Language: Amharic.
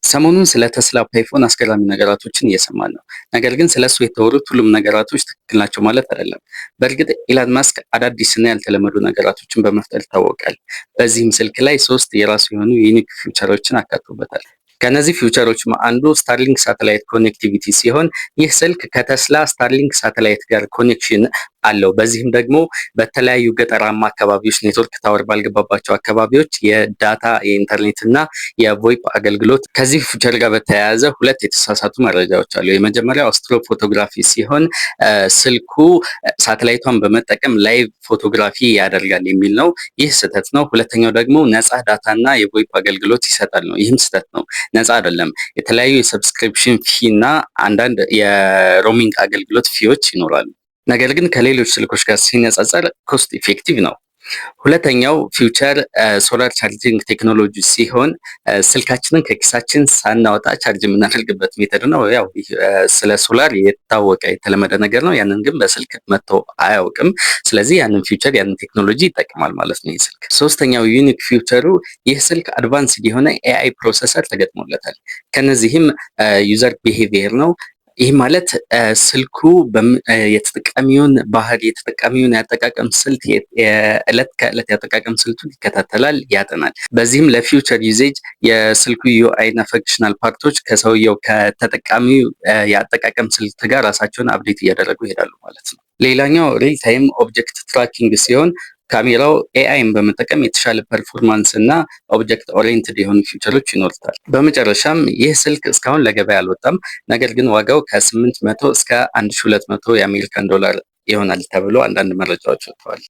ሰሞኑን ስለ ተስላ ፓይፎን አስገራሚ ነገራቶችን እየሰማን ነው። ነገር ግን ስለሱ የተወሩት ሁሉም ነገራቶች ትክክል ናቸው ማለት አይደለም። በእርግጥ ኢላን ማስክ አዳዲስና ያልተለመዱ ነገራቶችን በመፍጠር ይታወቃል። በዚህም ስልክ ላይ 3 የራሱ የሆኑ ዩኒክ ፊውቸሮችን አካቶበታል። ከነዚህ ፊውቸሮች አንዱ ስታርሊንክ ሳተላይት ኮኔክቲቪቲ ሲሆን ይህ ስልክ ከተስላ ስታርሊንክ ሳተላይት ጋር ኮኔክሽን አለው። በዚህም ደግሞ በተለያዩ ገጠራማ አካባቢዎች ኔትወርክ ታወር ባልገባባቸው አካባቢዎች የዳታ የኢንተርኔት እና የቮይፕ አገልግሎት። ከዚህ ፊቸር ጋር በተያያዘ ሁለት የተሳሳቱ መረጃዎች አሉ። የመጀመሪያው አስትሮ ፎቶግራፊ ሲሆን ስልኩ ሳተላይቷን በመጠቀም ላይቭ ፎቶግራፊ ያደርጋል የሚል ነው። ይህ ስህተት ነው። ሁለተኛው ደግሞ ነፃ ዳታ እና የቮይፕ አገልግሎት ይሰጣል ነው። ይህም ስህተት ነው። ነፃ አይደለም። የተለያዩ የሰብስክሪፕሽን ፊ እና አንዳንድ የሮሚንግ አገልግሎት ፊዎች ይኖራሉ። ነገር ግን ከሌሎች ስልኮች ጋር ሲነጻጸር ኮስት ኢፌክቲቭ ነው። ሁለተኛው ፊውቸር ሶላር ቻርጂንግ ቴክኖሎጂ ሲሆን ስልካችንን ከኪሳችን ሳናወጣ ቻርጅ የምናደርግበት ሜተድ ነው። ያው ስለ ሶላር የታወቀ የተለመደ ነገር ነው። ያንን ግን በስልክ መጥቶ አያውቅም። ስለዚህ ያንን ፊውቸር ያንን ቴክኖሎጂ ይጠቀማል ማለት ነው ይህ ስልክ። ሶስተኛው ዩኒክ ፊውቸሩ ይህ ስልክ አድቫንስድ የሆነ ኤአይ ፕሮሰሰር ተገጥሞለታል። ከነዚህም ዩዘር ቢሄቪየር ነው። ይህ ማለት ስልኩ የተጠቃሚውን ባህሪ የተጠቃሚውን ያጠቃቀም ስልት የዕለት ከዕለት ያጠቃቀም ስልቱን ይከታተላል፣ ያጠናል። በዚህም ለፊውቸር ዩዜጅ የስልኩ ዩአይ እና ፈንክሽናል ፓርቶች ከሰውየው ከተጠቃሚው የአጠቃቀም ስልት ጋር ራሳቸውን አፕዴት እያደረጉ ይሄዳሉ ማለት ነው። ሌላኛው ሪል ታይም ኦብጀክት ትራኪንግ ሲሆን ካሜራው ኤአይን በመጠቀም የተሻለ ፐርፎርማንስ እና ኦብጀክት ኦሪየንትድ የሆኑ ፊውቸሮች ይኖሩታል። በመጨረሻም ይህ ስልክ እስካሁን ለገበያ አልወጣም። ነገር ግን ዋጋው ከ800 እስከ 1200 የአሜሪካን ዶላር ይሆናል ተብሎ አንዳንድ መረጃዎች ወጥተዋል።